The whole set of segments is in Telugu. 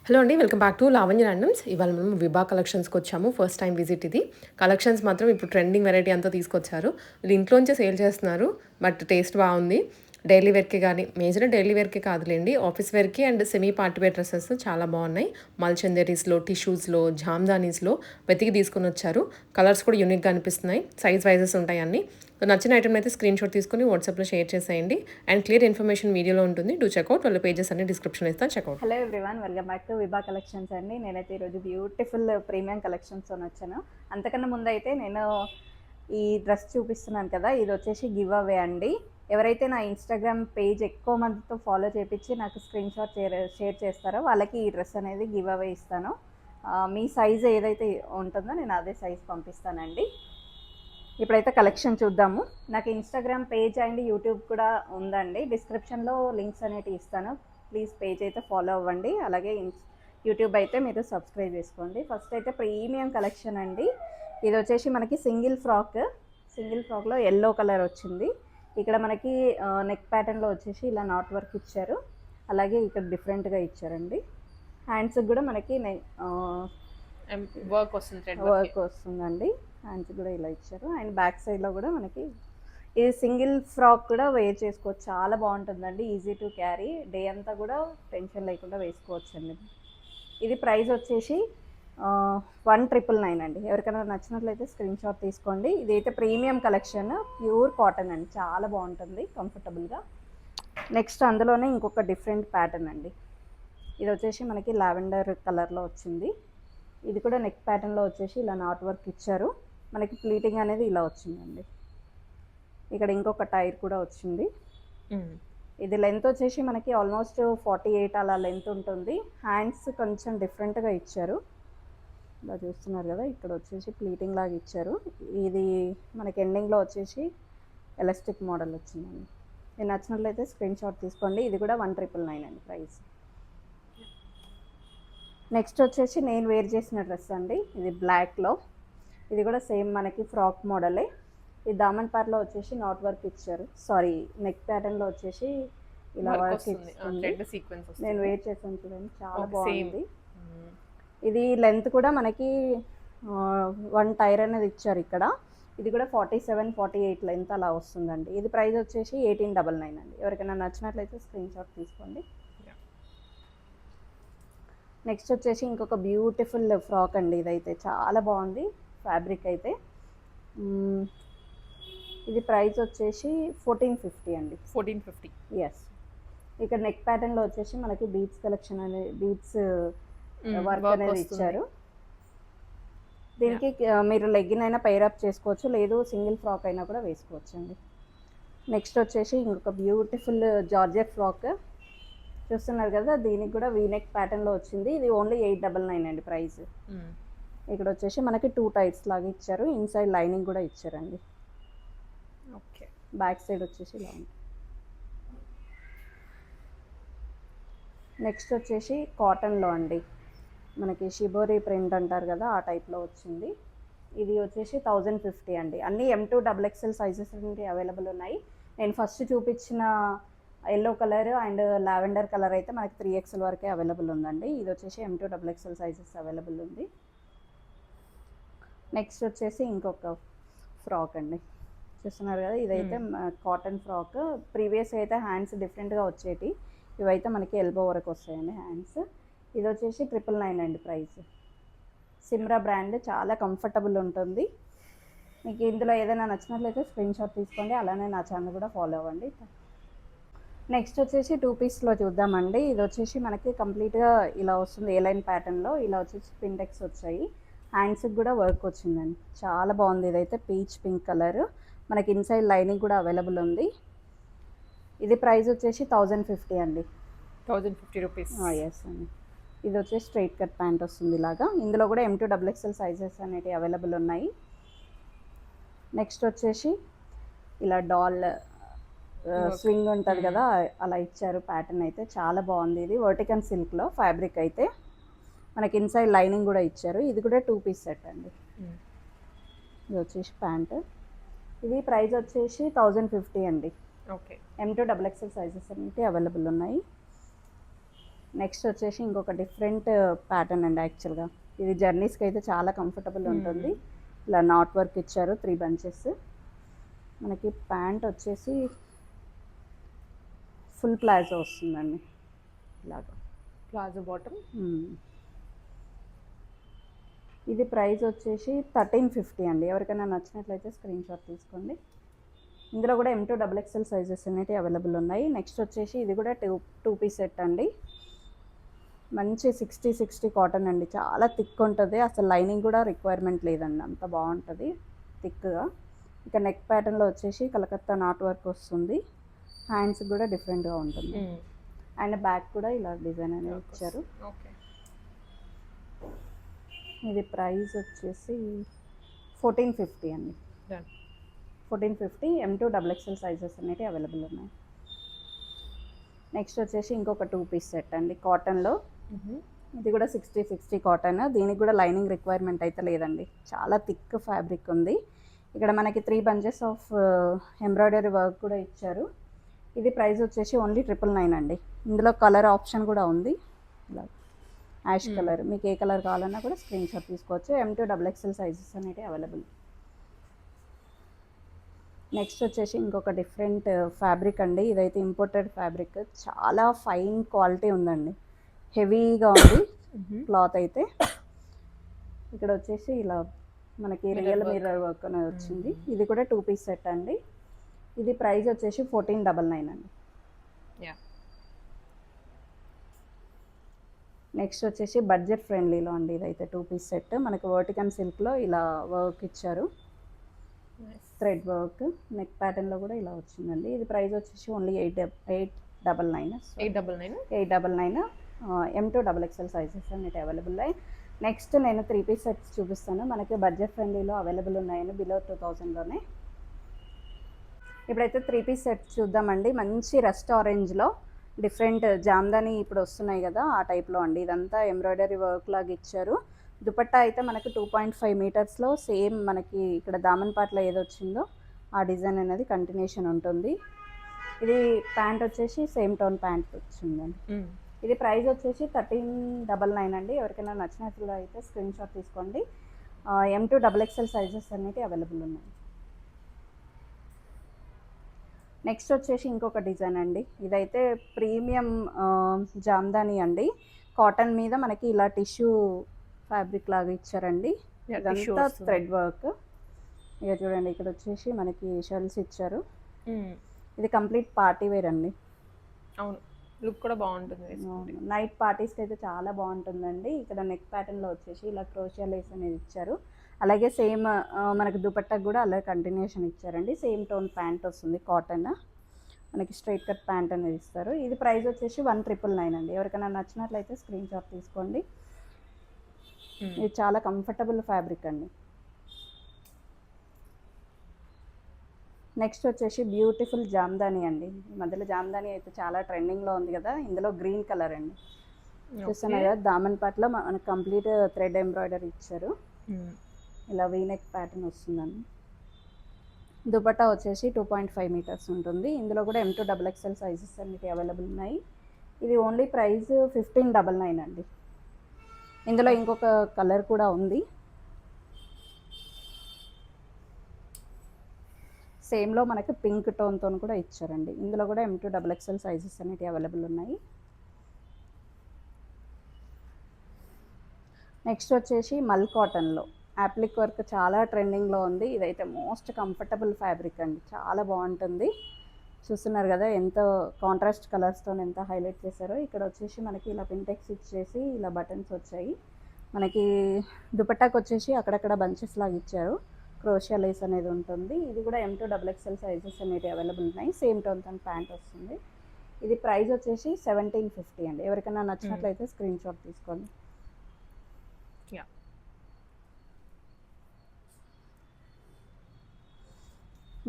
హలో అండి. Welcome back to Lavanya randoms. ఇవాళ మనం విభా కలెక్షన్స్‌కొచ్చాము. ఫస్ట్ టైమ్ విజిట్ ఇది. కలెక్షన్స్ మాత్రం ఇప్పుడు ట్రెండింగ్ వెరైటీ అంతా తీసుకొచ్చారు. వీళ్ళు ఇంట్లోంచే సేల్ చేస్తున్నారు. బట్ టేస్ట్ బావుంది. డైలీ వేర్‌కి గానీ, మేజర్‌గా డైలీ వేర్‌కి కాదులెండి. ఆఫీస్ వేర్‌కి and semi party wear dresses చాలా బావున్నాయి. మల్చందరీస్‌లో, టిష్యూస్‌లో, జామ్దానీస్‌లో వెతికి తీసుకొనొచ్చారు. కలర్స్ కూడా యూనిక్‌గా అనిపిస్తున్నాయి. సైజ్ వైజెస్ ఉంటాయి అన్నీ. నచ్చిన ఐటెమ్‌ని అయితే స్క్రీన్‌షాట్ తీసుకొని వాట్సాప్‌లో షేర్ చేసేయండి. అండ్ క్లియర్ ఇన్ఫర్మేషన్ వీడియోలో ఉంటుంది. Do checkout. వాళ్ళ పేజెస్ అన్ని డిస్క్రిప్షన్‌లో ఇస్తాను. Checkout. Hello everyone, welcome back to Vibha collections అండి. నేనైతే ఈరోజు బ్యూటిఫుల్ ప్రీమియం కలెక్షన్స్తో వచ్చాను. అంతకన్నా ముందు అయితే నేను ఈ డ్రెస్ చూపిస్తున్నాను కదా, ఇది వచ్చేసి గివ్ అవే అండి. ఎవరైతే నా ఇన్స్టాగ్రామ్ పేజ్ ఎక్కువ మందితో ఫాలో చేపించి నాకు స్క్రీన్ షాట్ షేర్ చేస్తారో వాళ్ళకి ఈ డ్రెస్ అనేది గివ్ అవే ఇస్తాను. మీ సైజ్ ఏదైతే ఉంటుందో నేను అదే సైజ్ పంపిస్తానండి. ఇప్పుడైతే కలెక్షన్ చూద్దాము. నాకు ఇన్స్టాగ్రామ్ పేజ్ అండ్ యూట్యూబ్ కూడా ఉందండి. డిస్క్రిప్షన్లో లింక్స్ అనేటివి ఇస్తాను. ప్లీజ్ పేజ్ అయితే ఫాలో అవ్వండి. అలాగే యూట్యూబ్ అయితే మీరు సబ్స్క్రైబ్ చేసుకోండి. ఫస్ట్ అయితే ప్రీమియం కలెక్షన్ అండి. ఇది వచ్చేసి మనకి సింగిల్ ఫ్రాక్లో ఎల్లో కలర్ వచ్చింది. ఇక్కడ మనకి నెక్ ప్యాటర్న్లో వచ్చేసి ఇలా నాట్ వర్క్ ఇచ్చారు. అలాగే ఇక్కడ డిఫరెంట్గా ఇచ్చారండి. హ్యాండ్స్కి కూడా మనకి వర్క్ వస్తుందండి. హ్యాండ్స్ కూడా ఇలా ఇచ్చారు. అండ్ బ్యాక్ సైడ్లో కూడా మనకి ఇది సింగిల్ ఫ్రాక్ కూడా వేర్ చేసుకోవచ్చు. చాలా బాగుంటుందండి. Easy to carry. డే అంతా కూడా టెన్షన్ లేకుండా వేసుకోవచ్చండి. ఇది ప్రైస్ వచ్చేసి 1999 అండి. ఎవరికైనా నచ్చినట్లయితే స్క్రీన్ షాట్ తీసుకోండి. ఇదైతే ప్రీమియం కలెక్షన్, ప్యూర్ కాటన్ అండి. చాలా బాగుంటుంది కంఫర్టబుల్గా. నెక్స్ట్ అందులోనే ఇంకొక డిఫరెంట్ ప్యాటర్న్ అండి. ఇది వచ్చేసి మనకి లావెండర్ కలర్లో వచ్చింది. ఇది కూడా నెక్ ప్యాటర్న్లో వచ్చేసి ఇలా నాట్ వర్క్ ఇచ్చారు. మనకి ప్లీటింగ్ అనేది ఇలా వచ్చిందండి. ఇక్కడ ఇంకొక టైర్ కూడా వచ్చింది. ఇది లెంత్ వచ్చేసి మనకి ఆల్మోస్ట్ 48 అలా లెంత్ ఉంటుంది. హ్యాండ్స్ కొంచెం డిఫరెంట్గా ఇచ్చారు. ఇలా చూస్తున్నారు కదా, ఇక్కడ వచ్చేసి ప్లీటింగ్ లాగా ఇచ్చారు. ఇది మనకి ఎండింగ్లో వచ్చేసి ఎలాస్టిక్ మోడల్ వచ్చిందండి. ఇది నచ్చినట్లయితే స్క్రీన్ షాట్ తీసుకోండి. ఇది కూడా 1999 అండి ప్రైస్. నెక్స్ట్ వచ్చేసి నేను వేర్ చేసిన డ్రెస్ అండి. ఇది బ్లాక్లో. ఇది కూడా సేమ్ మనకి ఫ్రాక్ మోడలే. ఈ దామన్ పార్ట్లో వచ్చేసి నాట్ వర్క్ ఇచ్చారు. సారీ, నెక్ ప్యాటర్న్లో వచ్చేసి ఇలా వర్క్ ఇస్తుంది. నేను వేర్ చేసాను చూడండి, చాలా బాగుంది. ఇది లెంత్ కూడా మనకి 1 టైర్ అనేది ఇచ్చారు ఇక్కడ. ఇది కూడా 47, 48 లెంత్ అలా వస్తుందండి. ఇది ప్రైస్ వచ్చేసి 1899 అండి. ఎవరికైనా నచ్చినట్లయితే స్క్రీన్ షాట్ తీసుకోండి. నెక్స్ట్ వచ్చేసి ఇంకొక బ్యూటిఫుల్ ఫ్రాక్ అండి. ఇదైతే చాలా బాగుంది ఫ్యాబ్రిక్ అయితే. ఇది ప్రైస్ వచ్చేసి 1450 అండి. 1450. ఎస్. ఇక్కడ నెక్ ప్యాటర్న్లో వచ్చేసి మనకి బీడ్స్ కలెక్షన్ అనేది బీడ్స్ వర్క్ అనేది ఇచ్చారు. దీనికి మీరు లెగ్గిన్ అయినా పైరప్ చేసుకోవచ్చు, లేదు సింగిల్ ఫ్రాక్ అయినా కూడా వేసుకోవచ్చు అండి. నెక్స్ట్ వచ్చేసి ఇంకొక బ్యూటిఫుల్ జార్జెట్ ఫ్రాక్ చూస్తున్నారు కదా, దీనికి కూడా వీనెక్ ప్యాటర్న్లో వచ్చింది. ఇది ఓన్లీ 899 అండి ప్రైస్. ఇక్కడ వచ్చేసి మనకి 2 టైర్స్ లాగా ఇచ్చారు. ఇన్సైడ్ లైనింగ్ కూడా ఇచ్చారండి. ఓకే. బ్యాక్ సైడ్ వచ్చేసి ఇలా ఉంది. నెక్స్ట్ వచ్చేసి కాటన్లో అండి. మనకి షిబోరి ప్రింట్ అంటారు కదా, ఆ టైప్లో వచ్చింది. ఇది వచ్చేసి 1050 అండి. అన్నీ M2 XXL సైజెస్ నుండి అవైలబుల్ ఉన్నాయి. నేను ఫస్ట్ చూపించిన yellow colour and lavender colour అయితే మనకి 3XL వరకే అవైలబుల్ ఉందండి. ఇది వచ్చేసి M2 XXL సైజెస్ అవైలబుల్ ఉంది. నెక్స్ట్ వచ్చేసి ఇంకొక ఫ్రాక్ అండి. చూస్తున్నారు కదా, ఇదైతే కాటన్ ఫ్రాక్. ప్రీవియస్ అయితే హ్యాండ్స్ డిఫరెంట్గా వచ్చేటి, ఇవైతే మనకి ఎల్బో వరకు వస్తాయండి హ్యాండ్స్. ఇది వచ్చేసి 999 అండి ప్రైస్. సిమ్రా బ్రాండ్, చాలా కంఫర్టబుల్ ఉంటుంది. మీకు ఇందులో ఏదైనా నచ్చినట్లయితే స్క్రీన్ షాట్ తీసుకోండి. అలానే నా ఛానల్ కూడా ఫాలో అవ్వండి. నెక్స్ట్ వచ్చేసి 2 పీస్లో చూద్దామండి. ఇది వచ్చేసి మనకి కంప్లీట్గా ఇలా వస్తుంది. ఏ లైన్ ప్యాటర్న్లో ఇలా వచ్చేసి పింటెక్స్ వచ్చాయి. హ్యాండ్స్కి కూడా వర్క్ వచ్చిందండి. చాలా బాగుంది. ఇదైతే పీచ్ పింక్ కలర్. మనకి ఇన్సైడ్ లైనింగ్ కూడా అవైలబుల్ ఉంది. ఇది ప్రైస్ వచ్చేసి 1050 అండి. 1050 రూపీస్. ఎస్ అండి. ఇది వచ్చేసి స్ట్రైట్ కట్ ప్యాంట్ వస్తుంది ఇలాగా. ఇందులో కూడా M2 XXL సైజెస్ అనేవి అవైలబుల్ ఉన్నాయి. నెక్స్ట్ వచ్చేసి ఇలా డాల్ స్వింగ్ ఉంటుంది కదా, అలా ఇచ్చారు. ప్యాటర్న్ అయితే చాలా బాగుంది. ఇది వర్టికన్ సిల్క్లో ఫ్యాబ్రిక్ అయితే మనకి ఇన్సైడ్ లైనింగ్ కూడా ఇచ్చారు. ఇది కూడా 2 పీస్ సెట్ అండి. ఇది వచ్చేసి ప్యాంట్. ఇది ప్రైస్ వచ్చేసి 1050 అండి. ఓకే. M2 XXL సైజెస్ అనేవి అవైలబుల్ ఉన్నాయి. నెక్స్ట్ వచ్చేసి ఇంకొక డిఫరెంట్ ప్యాటర్న్ అండి. యాక్చువల్గా ఇది జర్నీస్కి అయితే చాలా కంఫర్టబుల్ ఉంటుంది. ఇలా నాట్ వర్క్ ఇచ్చారు 3 బంచెస్. మనకి ప్యాంట్ వచ్చేసి ఫుల్ ప్లాజో వస్తుందండి ఇలాగా. Palazzo bottom. ఇది ప్రైస్ వచ్చేసి 1350 అండి. ఎవరికైనా నచ్చినట్లయితే స్క్రీన్ షాట్ తీసుకోండి. ఇందులో కూడా M2 XXL సైజెస్ అనేవి అవైలబుల్ ఉన్నాయి. నెక్స్ట్ వచ్చేసి ఇది కూడా టూ పీస్ సెట్ అండి. మంచి 60 కాటన్ అండి. చాలా థిక్ ఉంటుంది. అసలు లైనింగ్ కూడా రిక్వైర్మెంట్ లేదండి, అంత బాగుంటుంది థిక్గా. ఇక నెక్ ప్యాటర్న్లో వచ్చేసి కలకత్తా నాట్ వర్క్ వస్తుంది. హ్యాండ్స్ కూడా డిఫరెంట్గా ఉంటుంది. అండ్ బ్యాక్ కూడా ఇలా డిజైన్ అనేది ఇచ్చారు. ఇది ప్రైస్ వచ్చేసి 1450 అండి. 1450 M2 XXL సైజెస్ అనేవి అవైలబుల్ ఉన్నాయి. నెక్స్ట్ వచ్చేసి ఇంకొక 2 పీస్ సెట్ అండి కాటన్లో. ఇది కూడా 60 కాటన్. దీనికి కూడా లైనింగ్ రిక్వైర్మెంట్ అయితే లేదండి, చాలా థిక్ ఫ్యాబ్రిక్ ఉంది. ఇక్కడ మనకి 3 బంచెస్ ఆఫ్ ఎంబ్రాయిడరీ వర్క్ కూడా ఇచ్చారు. ఇది ప్రైస్ వచ్చేసి ఓన్లీ 999 అండి. ఇందులో కలర్ ఆప్షన్ కూడా ఉంది, ఇలా యాష్ కలర్. మీకు ఏ కలర్ కావాలన్నా కూడా స్క్రీన్ షాట్ తీసుకోవచ్చు. M2 XXL సైజెస్ అనేవి అవైలబుల్. నెక్స్ట్ వచ్చేసి ఇంకొక డిఫరెంట్ ఫ్యాబ్రిక్ అండి. ఇదైతే ఇంపోర్టెడ్ ఫ్యాబ్రిక్, చాలా ఫైన్ క్వాలిటీ ఉందండి, హెవీగా ఉంది క్లాత్ అయితే. ఇక్కడ వచ్చేసి ఇలా మనకి రియల్ మిర్రర్ వర్క్ అనేది వచ్చింది. ఇది కూడా 2 పీస్ సెట్ అండి. ఇది ప్రైస్ వచ్చేసి 1499 అండి. నెక్స్ట్ వచ్చేసి బడ్జెట్ ఫ్రెండ్లీలో అండి. ఇదైతే 2 పీస్ సెట్. మనకి వర్టికన్ సిల్క్లో ఇలా వర్క్ ఇచ్చారు, థ్రెడ్ వర్క్. నెక్ ప్యాటర్న్లో కూడా ఇలా వచ్చిందండి. ఇది ప్రైస్ వచ్చేసి ఓన్లీ 899. M2 XXL సైజెస్ అనేవి అవైలబుల్ ఉన్నాయి. నెక్స్ట్ నేను 3 పీస్ సెట్స్ చూపిస్తాను. మనకి బడ్జెట్ ఫ్రెండ్లీలో అవైలబుల్ ఉన్నాయని, బిలో 2000లోనే. ఇప్పుడైతే 3 పీస్ సెట్స్ చూద్దామండి. మంచి రస్ట్ ఆరెంజ్లో డిఫరెంట్ జామ్దాని ఇప్పుడు వస్తున్నాయి కదా, ఆ టైప్లో అండి. ఇదంతా ఎంబ్రాయిడరీ వర్క్ లాగా ఇచ్చారు. దుపట్టా అయితే మనకి 2.5 మీటర్స్లో సేమ్ మనకి ఇక్కడ దామన్ పాటలో ఏదో వచ్చిందో ఆ డిజైన్ అనేది కంటిన్యూషన్ ఉంటుంది. ఇది ప్యాంట్ వచ్చేసి సేమ్ టోన్ ప్యాంట్ వచ్చిందండి. ఇది ప్రైస్ వచ్చేసి 1399 అండి. ఎవరికైనా నచ్చినట్లు అయితే స్క్రీన్ షాట్ తీసుకోండి. M2 XXL సైజెస్ అనేవి అవైలబుల్ ఉన్నాయి. నెక్స్ట్ వచ్చేసి ఇంకొక డిజైన్ అండి. ఇదైతే ప్రీమియం జామ్దాని అండి. కాటన్ మీద మనకి ఇలా టిష్యూ ఫ్యాబ్రిక్ లాగా ఇచ్చారండి. ఇదంతా థ్రెడ్ వర్క్. ఇక చూడండి, ఇక్కడ వచ్చేసి మనకి షెల్స్ ఇచ్చారు. ఇది కంప్లీట్ పార్టీ వేర్ అండి. అవును, లుక్ కూడా బాగుంటుంది. నైట్ పార్టీస్కి అయితే చాలా బాగుంటుందండి. ఇక్కడ నెక్ ప్యాటర్న్లో వచ్చేసి ఇలా క్రోషియా లేస్ అనేది ఇచ్చారు. అలాగే సేమ్ మనకి దుపట్టాకు కూడా అలాగే కంటిన్యూషన్ ఇచ్చారండి. సేమ్ టోన్ ప్యాంట్ వస్తుంది, కాటన్. మనకి స్ట్రైట్ కట్ ప్యాంట్ అనేది ఇస్తారు. ఇది ప్రైస్ వచ్చేసి 1999 అండి. ఎవరికైనా నచ్చినట్లయితే స్క్రీన్ షాట్ తీసుకోండి. ఇది చాలా కంఫర్టబుల్ ఫ్యాబ్రిక్ అండి. నెక్స్ట్ వచ్చేసి బ్యూటిఫుల్ జామ్దాని అండి. ఈ మధ్యలో జామ్దాని అయితే చాలా ట్రెండింగ్లో ఉంది కదా. ఇందులో గ్రీన్ కలర్ అండి, చూస్తున్నారు కదా. దామన్ పాటలో మనకు కంప్లీట్ థ్రెడ్ ఎంబ్రాయిడరీ ఇచ్చారు. ఇలా వీనెక్ ప్యాటర్న్ వస్తుందండి. దుపట్టా వచ్చేసి 2.5 మీటర్స్ ఉంటుంది. ఇందులో కూడా M2 XXL సైజెస్ అనేవి అవైలబుల్ ఉన్నాయి. ఇది ఓన్లీ ప్రైస్ 1599 అండి. ఇందులో ఇంకొక కలర్ కూడా ఉంది, సేమ్లో మనకి పింక్ టోన్తో కూడా ఇచ్చారండి. ఇందులో కూడా M2 XXL సైజెస్ అనేవి అవైలబుల్ ఉన్నాయి. నెక్స్ట్ వచ్చేసి మల్ కాటన్లో యాప్లిక్ వర్క్ చాలా ట్రెండింగ్లో ఉంది. ఇదైతే మోస్ట్ కంఫర్టబుల్ ఫ్యాబ్రిక్ అండి, చాలా బాగుంటుంది. చూస్తున్నారు కదా ఎంత కాంట్రాస్ట్ కలర్స్తో ఎంత హైలైట్ చేశారో. ఇక్కడ వచ్చేసి మనకి ఇలా పింటెక్స్ ఇచ్చేసి ఇలా బటన్స్ వచ్చాయి. మనకి దుపట్టాకు వచ్చేసి అక్కడక్కడ బంచెస్ లాగా ఇచ్చారు, క్రోషియా లేస్ అనేది ఉంటుంది. ఇది కూడా M2 XXL సైజెస్ అనేవి అవైలబుల్ ఉన్నాయి. సేమ్ టోన్ తన ప్యాంట్ వస్తుంది. ఇది ప్రైస్ వచ్చేసి 1750 అండి. ఎవరికైనా నచ్చినట్లయితే స్క్రీన్ షాట్ తీసుకోండి.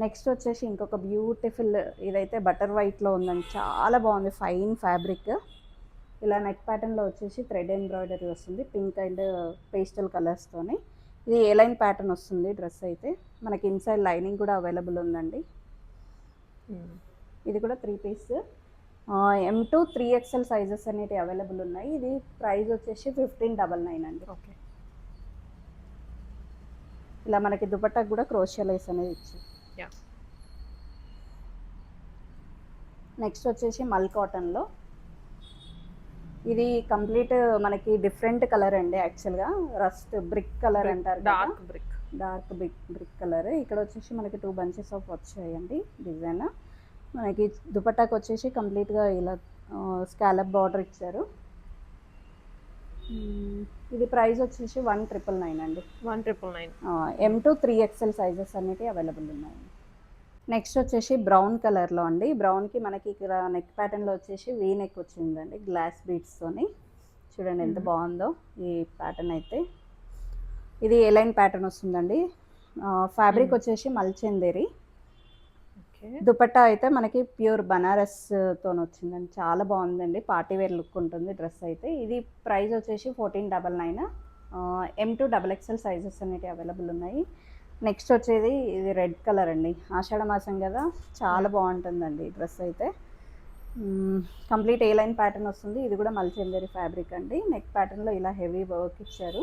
నెక్స్ట్ వచ్చేసి ఇంకొక బ్యూటిఫుల్, ఇదైతే బటర్ వైట్లో ఉందండి, చాలా బాగుంది, ఫైన్ ఫ్యాబ్రిక్. ఇలా నెక్ ప్యాటర్న్లో వచ్చేసి థ్రెడ్ ఎంబ్రాయిడరీ వస్తుంది, పింక్ అండ్ పేస్టల్ కలర్స్తోని. ఇది ఏ లైన్ ప్యాటర్న్ వస్తుంది డ్రెస్ అయితే. మనకి ఇన్సైడ్ లైనింగ్ కూడా అవైలబుల్ ఉందండి. ఇది కూడా 3 పీస్. M2 3XL సైజెస్ అనేవి అవైలబుల్ ఉన్నాయి. ఇది ప్రైస్ వచ్చేసి 1599 అండి. ఓకే. ఇలా మనకి దుపట్టాకు కూడా క్రోషియా లేస్ అనేది ఇచ్చారు. యాహ్! నెక్స్ట్ వచ్చేసి మల్ కాటన్లో ఇది కంప్లీట్ మనకి డిఫరెంట్ కలర్ అండి. యాక్చువల్గా రస్ట్ బ్రిక్ కలర్ అంటారు కదా, dark brick. Dark brick colour. ఇక్కడ వచ్చేసి మనకి 2 బంచెస్ ఆఫ్ వచ్చాయండి డిజైన్. మనకి దుపట్టాకు వచ్చేసి కంప్లీట్గా ఇలా స్కాలప్ బార్డర్ ఇచ్చారు. ఇది ప్రైస్ వచ్చేసి 1999 అండి. 1999. M2 3XL సైజెస్ అనేవి అవైలబుల్ ఉన్నాయి. నెక్స్ట్ వచ్చేసి బ్రౌన్ కలర్లో అండి. బ్రౌన్కి మనకి ఇక్కడ నెక్ ప్యాటర్న్లో వచ్చేసి వీ నెక్ వచ్చిందండి గ్లాస్ బీడ్స్తోని. చూడండి ఎంత బాగుందో ఈ ప్యాటర్న్ అయితే. ఇది ఏ లైన్ ప్యాటర్న్ వస్తుందండి. ఫ్యాబ్రిక్ వచ్చేసి మల్చందేరి. ఓకే. దుపట్టా అయితే మనకి ప్యూర్ బనారస్తో వచ్చిందండి. చాలా బాగుందండి, పార్టీ వేర్ లుక్ ఉంటుంది డ్రెస్ అయితే. ఇది ప్రైస్ వచ్చేసి 1499. M2 XXL సైజెస్ అనేవి అవైలబుల్ ఉన్నాయి. నెక్స్ట్ వచ్చేది ఇది రెడ్ కలర్ అండి. ఆషాఢ మాసం కదా, చాలా బాగుంటుందండి ఈ డ్రెస్ అయితే. కంప్లీట్ ఏ లైన్ ప్యాటర్న్ వస్తుంది. ఇది కూడా మల్చందేరి ఫ్యాబ్రిక్ అండి. నెక్ ప్యాటర్న్లో ఇలా హెవీ వర్క్ ఇచ్చారు.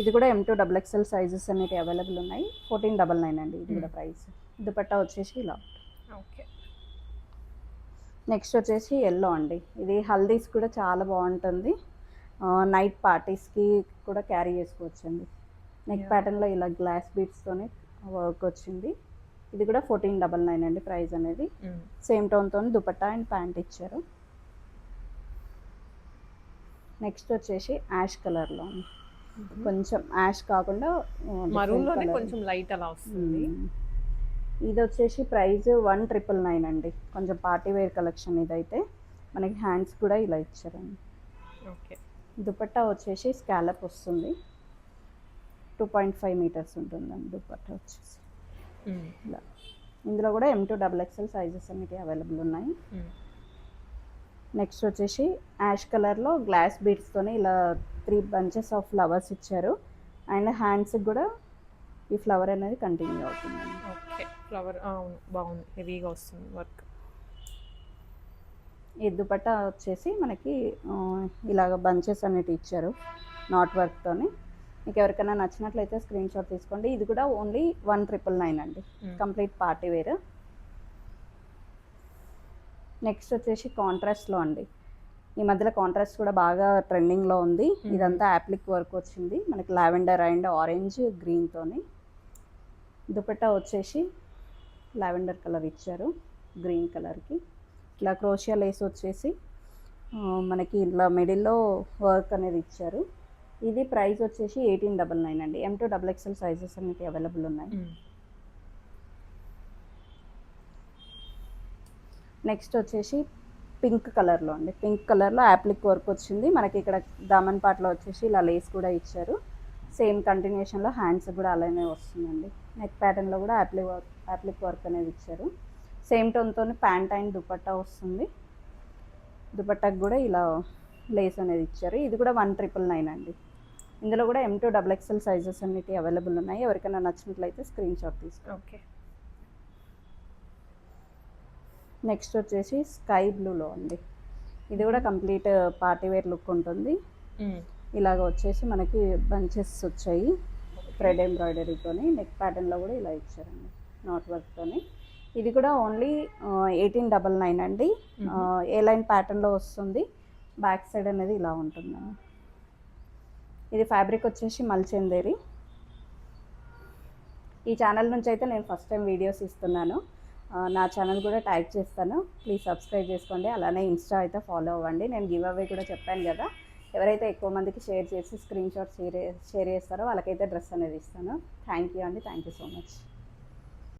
ఇది కూడా M2 XXL సైజెస్ అనేవి అవైలబుల్ ఉన్నాయి. 1499 అండి ఇది కూడా ప్రైస్. దుపట్టా వచ్చేసి ఇలా. ఓకే. నెక్స్ట్ వచ్చేసి ఎల్లో అండి. ఇది హల్దీస్ కూడా చాలా బాగుంటుంది. నైట్ పార్టీస్కి కూడా క్యారీ చేసుకోవచ్చండి. నెక్ ప్యాటర్న్లో ఇలా గ్లాస్ బీడ్స్తోనే వర్క్ వచ్చింది. ఇది కూడా 1499 అండి ప్రైస్ అనేది. సేమ్ టోన్తో దుపట్టా అండ్ ప్యాంట్ ఇచ్చారు. నెక్స్ట్ వచ్చేసి యాష్ కలర్లో, కొంచెం యాష్ కాకుండా మరూన్లోనే కొంచెం లైట్ అలా వస్తుంది. ఇది వచ్చేసి ప్రైస్ 1999 అండి. కొంచెం పార్టీ వేర్ కలెక్షన్ ఇదైతే. మనకి హ్యాండ్స్ కూడా ఇలా ఇచ్చారండి. ఓకే. దుపట్టా వచ్చేసి స్కాలప్ వస్తుంది. 2.5 మీటర్స్ ఉంటుందండి దుపట్టా వచ్చేసి ఇలా. ఇందులో కూడా M2 XXL సైజెస్ అనేవి అవైలబుల్ ఉన్నాయి. నెక్స్ట్ వచ్చేసి యాష్ కలర్లో గ్లాస్ బీడ్స్తోనే ఇలా 3 బంచెస్ ఆఫ్ ఫ్లవర్స్ ఇచ్చారు. అండ్ హ్యాండ్స్కి కూడా ఈ ఫ్లవర్ అనేది కంటిన్యూ అవుతుంది. ఓకే. ఫ్లవర్ బాగుంది, హెవీగా వస్తుంది వర్క్. ఈ దుపట్టా వచ్చేసి మనకి ఇలాగ బంచెస్ అనేవి ఇచ్చారు నాట్ వర్క్తోని. మీకు ఎవరికైనా నచ్చినట్లయితే స్క్రీన్ షాట్ తీసుకోండి. ఇది కూడా ఓన్లీ 1999 అండి. Complete party wear. నెక్స్ట్ వచ్చేసి కాంట్రాస్ట్లో అండి. ఈ మధ్యలో కాంట్రాస్ట్ కూడా బాగా ట్రెండింగ్లో ఉంది. ఇదంతా యాప్లిక్ వర్క్ వచ్చింది మనకి లావెండర్ అండ్ ఆరెంజ్ గ్రీన్తోని. దుపట్టా వచ్చేసి లావెండర్ కలర్ ఇచ్చారు గ్రీన్ కలర్కి. ఇలా క్రోషియా లేస్ వచ్చేసి మనకి ఇలా మిడిల్లో వర్క్ అనేది ఇచ్చారు. ఇది ప్రైస్ వచ్చేసి 1899 అండి. M2 XXL సైజెస్ అనేవి అవైలబుల్ ఉన్నాయి. నెక్స్ట్ వచ్చేసి పింక్ కలర్లో అండి. పింక్ కలర్లో యాప్లిక్ వర్క్ వచ్చింది. మనకి ఇక్కడ దామన్ పార్ట్లో వచ్చేసి ఇలా లేస్ కూడా ఇచ్చారు. సేమ్ కంటిన్యూషన్లో హ్యాండ్స్ కూడా అలానే వస్తుందండి. నెక్ ప్యాటర్న్లో కూడా యాప్లిక్ వర్క్ అనేది ఇచ్చారు. సేమ్ టోన్తో ప్యాంట్ అండ్ దుపట్టా వస్తుంది. దుపట్టాకు కూడా ఇలా లేస్ అనేది ఇచ్చారు. ఇది కూడా 1999 అండి. ఇందులో కూడా M2 XXL సైజెస్ అనేవి అవైలబుల్ ఉన్నాయి. ఎవరికైనా నచ్చినట్లయితే స్క్రీన్ షాట్ తీసుకోండి. ఓకే. నెక్స్ట్ వచ్చేసి స్కై బ్లూలో అండి. ఇది కూడా కంప్లీట్ పార్టీ వేర్ లుక్ ఉంటుంది. ఇలాగ వచ్చేసి మనకి బంచెస్ వచ్చాయి థ్రెడ్ ఎంబ్రాయిడరీతోని. నెక్ ప్యాటర్న్లో కూడా ఇలా ఇచ్చారండి నాట్ వర్క్తోని. ఇది కూడా ఓన్లీ 1899 అండి. ఏ లైన్ ప్యాటర్న్లో వస్తుంది. బ్యాక్ సైడ్ అనేది ఇలా ఉంటుందండి. ఇది ఫ్యాబ్రిక్ వచ్చేసి మల్చందేరి. ఈ ఛానల్ నుంచి అయితే నేను ఫస్ట్ టైం వీడియోస్ ఇస్తున్నాను. నా ఛానల్ కూడా ట్యాగ్ చేస్తాను, ప్లీజ్ సబ్స్క్రైబ్ చేసుకోండి. అలానే ఇన్స్టా అయితే ఫాలో అవ్వండి. నేను గివ్ అవే కూడా చెప్పాను కదా, ఎవరైతే ఎక్కువ మందికి షేర్ చేసి స్క్రీన్ షాట్ షేర్ చేస్తారో వాళ్ళకైతే డ్రెస్ అనేది ఇస్తాను. థ్యాంక్ యూ అండి. Thank you so much.